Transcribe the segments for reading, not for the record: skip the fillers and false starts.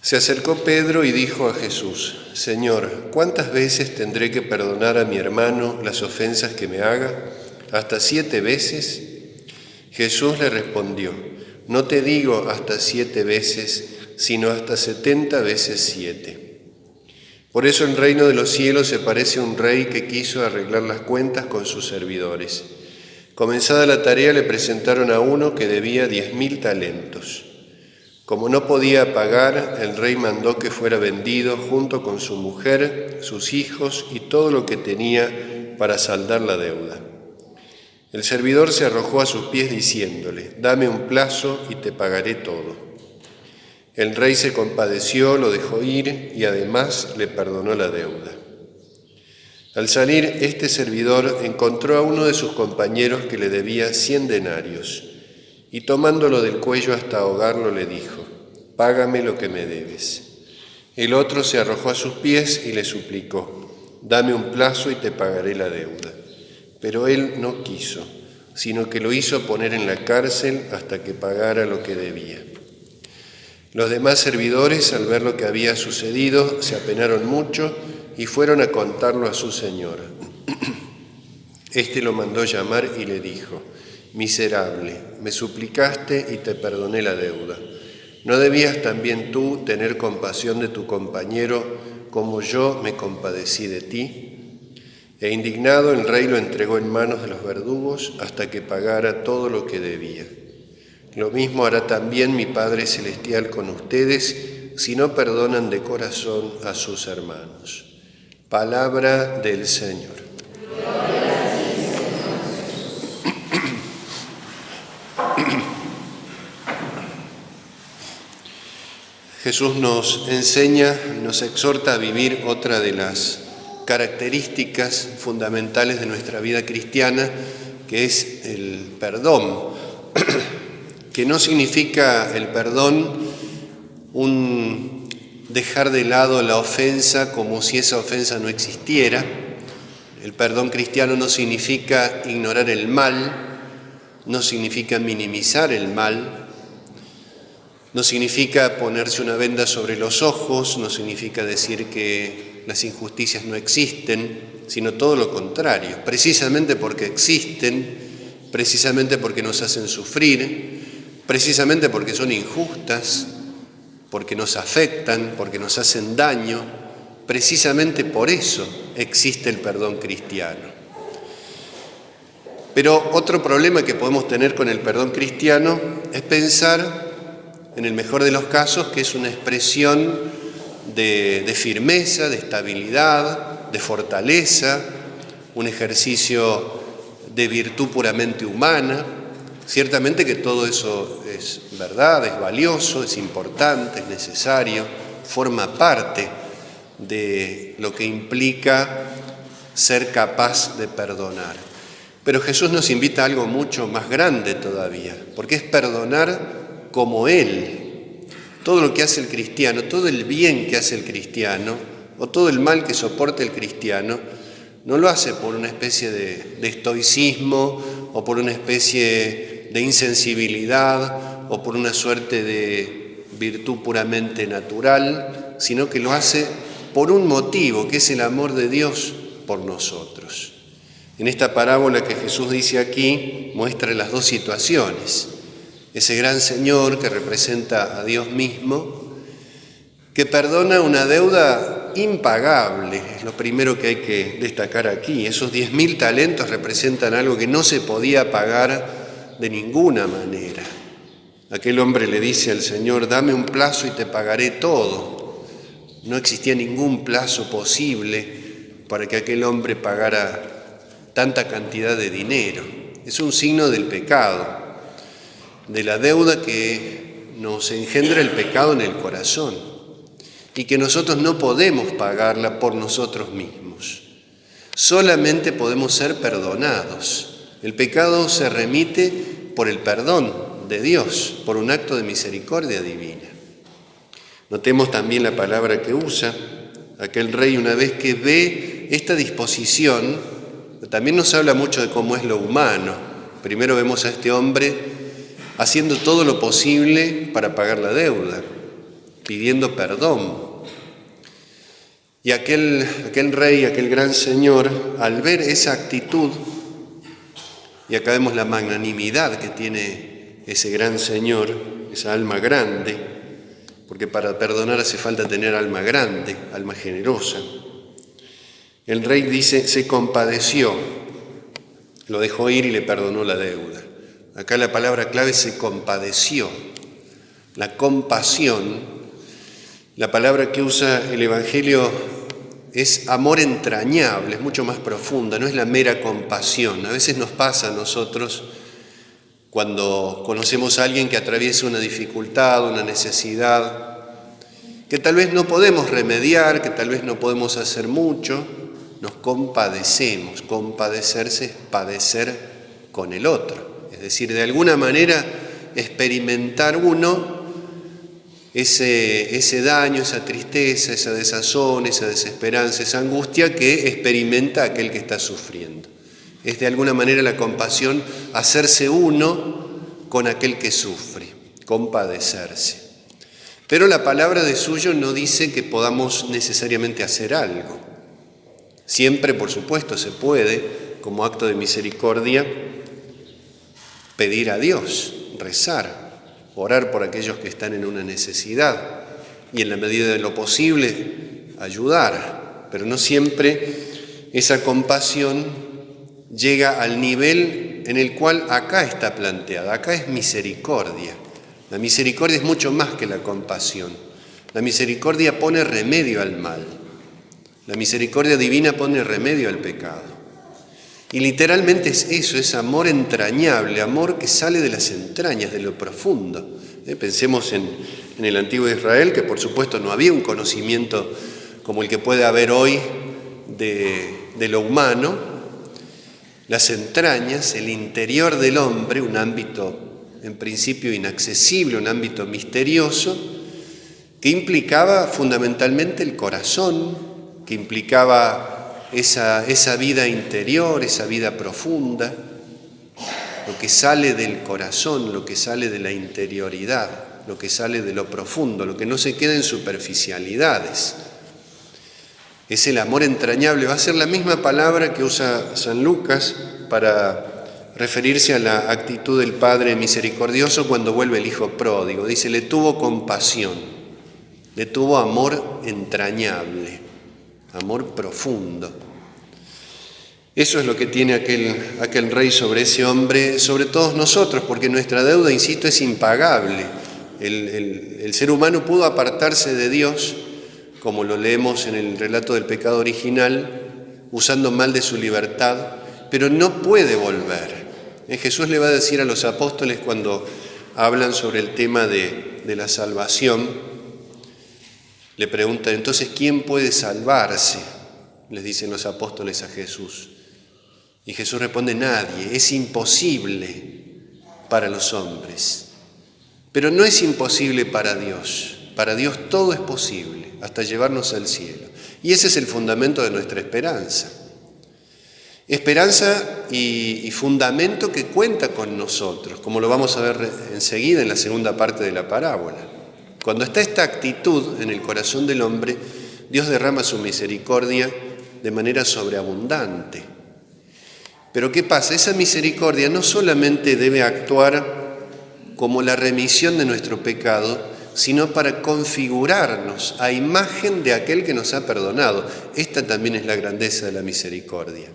Se acercó Pedro y dijo a Jesús: Señor, ¿cuántas veces tendré que perdonar a mi hermano las ofensas que me haga? ¿Hasta 7 veces? Jesús le respondió: No te digo hasta 7 veces, sino hasta 70 veces 7. Por eso el reino de los cielos se parece a un rey que quiso arreglar las cuentas con sus servidores. Comenzada la tarea, le presentaron a uno que debía 10.000 talentos. Como no podía pagar, el rey mandó que fuera vendido junto con su mujer, sus hijos y todo lo que tenía para saldar la deuda. El servidor se arrojó a sus pies diciéndole: Dame un plazo y te pagaré todo. El rey se compadeció, lo dejó ir y además le perdonó la deuda. Al salir, este servidor encontró a uno de sus compañeros que le debía 100 denarios y tomándolo del cuello hasta ahogarlo le dijo: Págame lo que me debes. El otro se arrojó a sus pies y le suplicó: Dame un plazo y te pagaré la deuda. Pero él no quiso, sino que lo hizo poner en la cárcel hasta que pagara lo que debía. Los demás servidores, al ver lo que había sucedido, se apenaron mucho y fueron a contarlo a su señor. Este lo mandó llamar y le dijo: Miserable, me suplicaste y te perdoné la deuda. ¿No debías también tú tener compasión de tu compañero como yo me compadecí de ti? E indignado, el rey lo entregó en manos de los verdugos hasta que pagara todo lo que debía. Lo mismo hará también mi Padre Celestial con ustedes si no perdonan de corazón a sus hermanos. Palabra del Señor. Jesús nos enseña y nos exhorta a vivir otra de las características fundamentales de nuestra vida cristiana, que es el perdón, que no significa el perdón un dejar de lado la ofensa como si esa ofensa no existiera. El perdón cristiano no significa ignorar el mal, no significa minimizar el mal, no significa ponerse una venda sobre los ojos, no significa decir que las injusticias no existen, sino todo lo contrario. Precisamente porque existen, precisamente porque nos hacen sufrir, precisamente porque son injustas, porque nos afectan, porque nos hacen daño, precisamente por eso existe el perdón cristiano. Pero otro problema que podemos tener con el perdón cristiano es pensar, en el mejor de los casos, que es una expresión de firmeza, de estabilidad, de fortaleza, un ejercicio de virtud puramente humana. Ciertamente que todo eso es verdad, es valioso, es importante, es necesario, forma parte de lo que implica ser capaz de perdonar. Pero Jesús nos invita a algo mucho más grande todavía, porque es perdonar como Él. Todo lo que hace el cristiano, todo el bien que hace el cristiano, o todo el mal que soporta el cristiano, no lo hace por una especie de estoicismo, o por una especie de insensibilidad, o por una suerte de virtud puramente natural, sino que lo hace por un motivo, que es el amor de Dios por nosotros. En esta parábola que Jesús dice aquí, muestra las dos situaciones. Ese gran Señor que representa a Dios mismo, que perdona una deuda impagable, es lo primero que hay que destacar aquí. Esos 10.000 talentos representan algo que no se podía pagar de ninguna manera. Aquel hombre le dice al Señor: dame un plazo y te pagaré todo. No existía ningún plazo posible para que aquel hombre pagara tanta cantidad de dinero. Es un signo del pecado, de la deuda que nos engendra el pecado en el corazón y que nosotros no podemos pagarla por nosotros mismos. Solamente podemos ser perdonados. El pecado se remite por el perdón de Dios, por un acto de misericordia divina. Notemos también la palabra que usa. Aquel rey, una vez que ve esta disposición, también nos habla mucho de cómo es lo humano. Primero vemos a este hombre haciendo todo lo posible para pagar la deuda. pidiendo perdón. Y aquel rey, aquel gran señor, al ver esa actitud, y acá vemos la magnanimidad que tiene ese gran señor, esa alma grande, porque para perdonar hace falta tener alma grande, alma generosa. El rey dice, se compadeció, lo dejó ir y le perdonó la deuda. Acá la palabra clave es se compadeció. La compasión, la palabra que usa el Evangelio es amor entrañable, es mucho más profunda, no es la mera compasión. A veces nos pasa a nosotros cuando conocemos a alguien que atraviesa una dificultad, una necesidad, que tal vez no podemos remediar, que tal vez no podemos hacer mucho, nos compadecemos. Compadecerse es padecer con el otro, es decir, de alguna manera experimentar uno ese daño, esa tristeza, esa desazón, esa desesperanza, esa angustia que experimenta aquel que está sufriendo. Es de alguna manera la compasión hacerse uno con aquel que sufre, compadecerse. Pero la palabra de suyo no dice que podamos necesariamente hacer algo. Siempre, por supuesto, se puede, como acto de misericordia, pedir a Dios, rezar, orar por aquellos que están en una necesidad y en la medida de lo posible ayudar, pero no siempre esa compasión llega al nivel en el cual acá está planteada. Acá es misericordia. La misericordia es mucho más que la compasión. La misericordia pone remedio al mal. La misericordia divina pone remedio al pecado. Y literalmente es eso, es amor entrañable, amor que sale de las entrañas, de lo profundo. Pensemos en el antiguo Israel, que por supuesto no había un conocimiento como el que puede haber hoy de lo humano. Las entrañas, el interior del hombre, un ámbito en principio inaccesible, un ámbito misterioso, que implicaba fundamentalmente el corazón, que implicaba esa vida interior, esa vida profunda, lo que sale del corazón, lo que sale de la interioridad, lo que sale de lo profundo, lo que no se queda en superficialidades. Es el amor entrañable, va a ser la misma palabra que usa San Lucas para referirse a la actitud del Padre misericordioso cuando vuelve el Hijo pródigo. Dice, le tuvo compasión, le tuvo amor entrañable, amor profundo. Eso es lo que tiene aquel rey sobre ese hombre, sobre todos nosotros, porque nuestra deuda, insisto, es impagable. El ser humano pudo apartarse de Dios, como lo leemos en el relato del pecado original, usando mal de su libertad, pero no puede volver. Jesús le va a decir a los apóstoles cuando hablan sobre el tema de la salvación, le preguntan, entonces, ¿quién puede salvarse? Les dicen los apóstoles a Jesús. Y Jesús responde, nadie, es imposible para los hombres. Pero no es imposible para Dios. Para Dios todo es posible, hasta llevarnos al cielo. Y ese es el fundamento de nuestra esperanza. Esperanza y fundamento que cuenta con nosotros, como lo vamos a ver enseguida en la segunda parte de la parábola. Cuando está esta actitud en el corazón del hombre, Dios derrama su misericordia de manera sobreabundante. Pero ¿qué pasa? Esa misericordia no solamente debe actuar como la remisión de nuestro pecado, sino para configurarnos a imagen de aquel que nos ha perdonado. Esta también es la grandeza de la misericordia.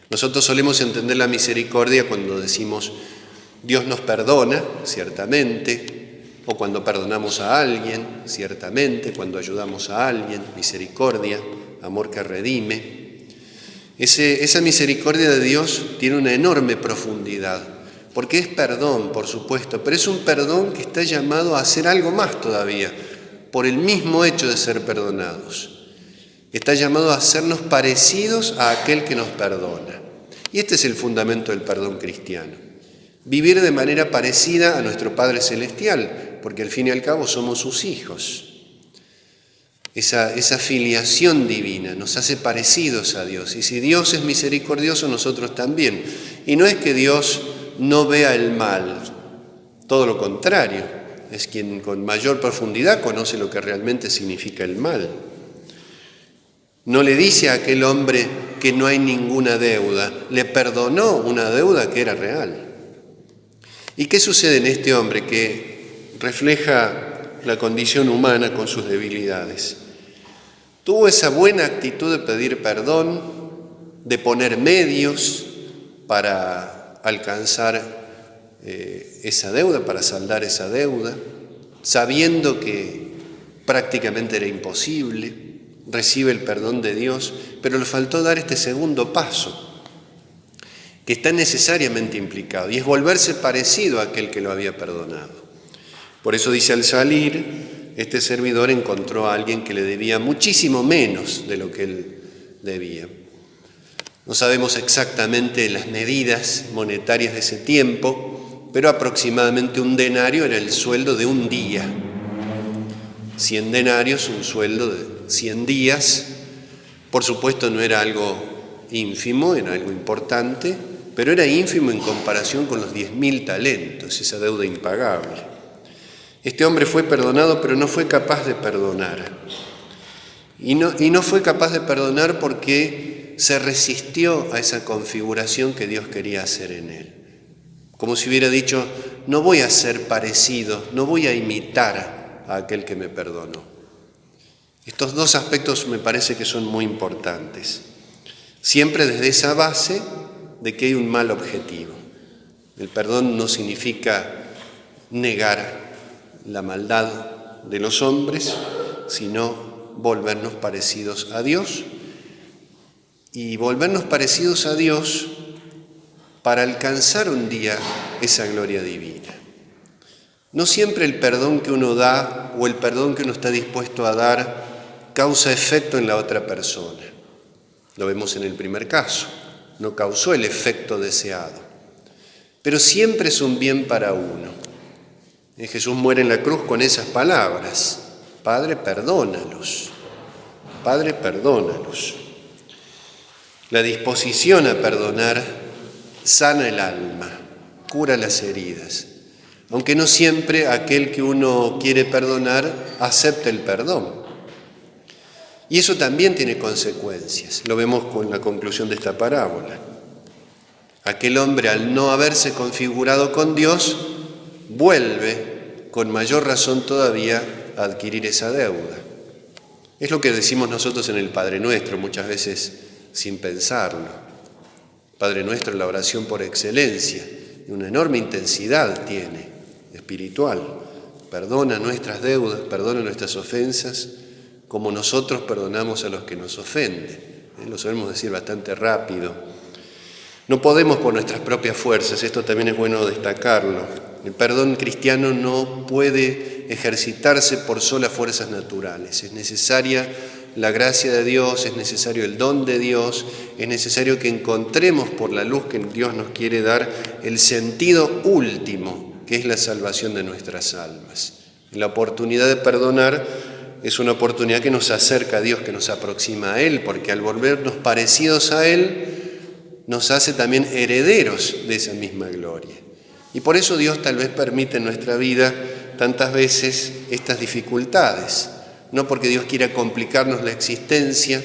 Nosotros solemos entender la misericordia cuando decimos Dios nos perdona, ciertamente, o cuando perdonamos a alguien, ciertamente, cuando ayudamos a alguien, misericordia, amor que redime. Esa misericordia de Dios tiene una enorme profundidad, porque es perdón, por supuesto, pero es un perdón que está llamado a hacer algo más todavía, por el mismo hecho de ser perdonados. Está llamado a hacernos parecidos a aquel que nos perdona. Y este es el fundamento del perdón cristiano. Vivir de manera parecida a nuestro Padre Celestial, porque al fin y al cabo somos sus hijos. Esa filiación divina nos hace parecidos a Dios. Y si Dios es misericordioso, nosotros también. Y no es que Dios no vea el mal, todo lo contrario. es quien con mayor profundidad conoce lo que realmente significa el mal. No le dice a aquel hombre que no hay ninguna deuda, le perdonó una deuda que era real. ¿Y qué sucede en este hombre que refleja la condición humana con sus debilidades? Tuvo esa buena actitud de pedir perdón, de poner medios para alcanzar esa deuda, para saldar esa deuda, sabiendo que prácticamente era imposible, recibe el perdón de Dios, pero le faltó dar este segundo paso, que está necesariamente implicado, y es volverse parecido a aquel que lo había perdonado. Por eso dice, al salir, este servidor encontró a alguien que le debía muchísimo menos de lo que él debía. No sabemos exactamente las medidas monetarias de ese tiempo, pero aproximadamente un denario era el sueldo de un día. 100 denarios, un sueldo de 100 días. Por supuesto no era algo ínfimo, era algo importante, pero era ínfimo en comparación con los 10.000 talentos, esa deuda impagable. Este hombre fue perdonado, pero no fue capaz de perdonar. Y no fue capaz de perdonar porque se resistió a esa configuración que Dios quería hacer en él. Como si hubiera dicho, no voy a ser parecido, no voy a imitar a aquel que me perdonó. Estos dos aspectos me parece que son muy importantes. Siempre desde esa base de que hay un mal objetivo. El perdón no significa negar la maldad de los hombres, sino volvernos parecidos a Dios, y volvernos parecidos a Dios para alcanzar un día esa gloria divina. No siempre el perdón que uno da o el perdón que uno está dispuesto a dar causa efecto en la otra persona. Lo vemos en el primer caso, no causó el efecto deseado, pero siempre es un bien para uno. Jesús muere en la cruz con esas palabras: Padre, perdónalos. Padre, perdónalos. La disposición a perdonar sana el alma, cura las heridas, aunque no siempre aquel que uno quiere perdonar acepta el perdón. Y eso también tiene consecuencias, lo vemos con la conclusión de esta parábola. Aquel hombre, al no haberse configurado con Dios, vuelve con mayor razón todavía a adquirir esa deuda. Es lo que decimos nosotros en el Padre Nuestro, muchas veces sin pensarlo. Padre Nuestro, la oración por excelencia, una enorme intensidad tiene, espiritual. Perdona nuestras deudas, perdona nuestras ofensas, como nosotros perdonamos a los que nos ofenden. Lo solemos decir bastante rápido. No podemos por nuestras propias fuerzas, esto también es bueno destacarlo. El perdón cristiano no puede ejercitarse por solas fuerzas naturales. Es necesaria la gracia de Dios, es necesario el don de Dios, es necesario que encontremos por la luz que Dios nos quiere dar el sentido último, que es la salvación de nuestras almas. La oportunidad de perdonar es una oportunidad que nos acerca a Dios, que nos aproxima a Él, porque al volvernos parecidos a Él, nos hace también herederos de esa misma gloria. Y por eso Dios tal vez permite en nuestra vida tantas veces estas dificultades, no porque Dios quiera complicarnos la existencia,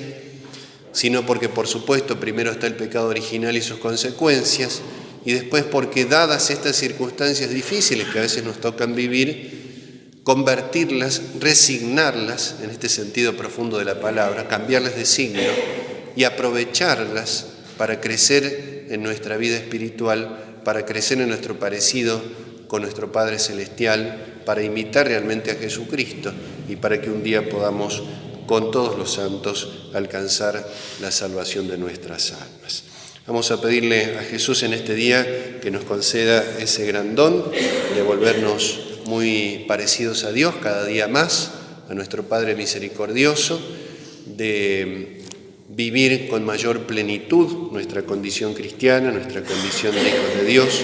sino porque, por supuesto, primero está el pecado original y sus consecuencias, y después porque, dadas estas circunstancias difíciles que a veces nos tocan vivir, convertirlas, resignarlas, en este sentido profundo de la palabra, cambiarlas de signo y aprovecharlas para crecer en nuestra vida espiritual, para crecer en nuestro parecido con nuestro Padre Celestial, para imitar realmente a Jesucristo y para que un día podamos, con todos los santos, alcanzar la salvación de nuestras almas. Vamos a pedirle a Jesús en este día que nos conceda ese gran don de volvernos muy parecidos a Dios cada día más, a nuestro Padre misericordioso, de vivir con mayor plenitud nuestra condición cristiana, nuestra condición de hijos de Dios,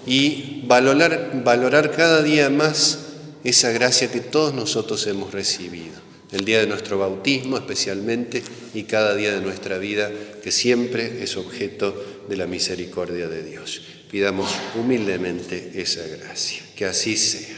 y valorar cada día más esa gracia que todos nosotros hemos recibido. El día de nuestro bautismo especialmente, y cada día de nuestra vida, que siempre es objeto de la misericordia de Dios. Pidamos humildemente esa gracia. Que así sea.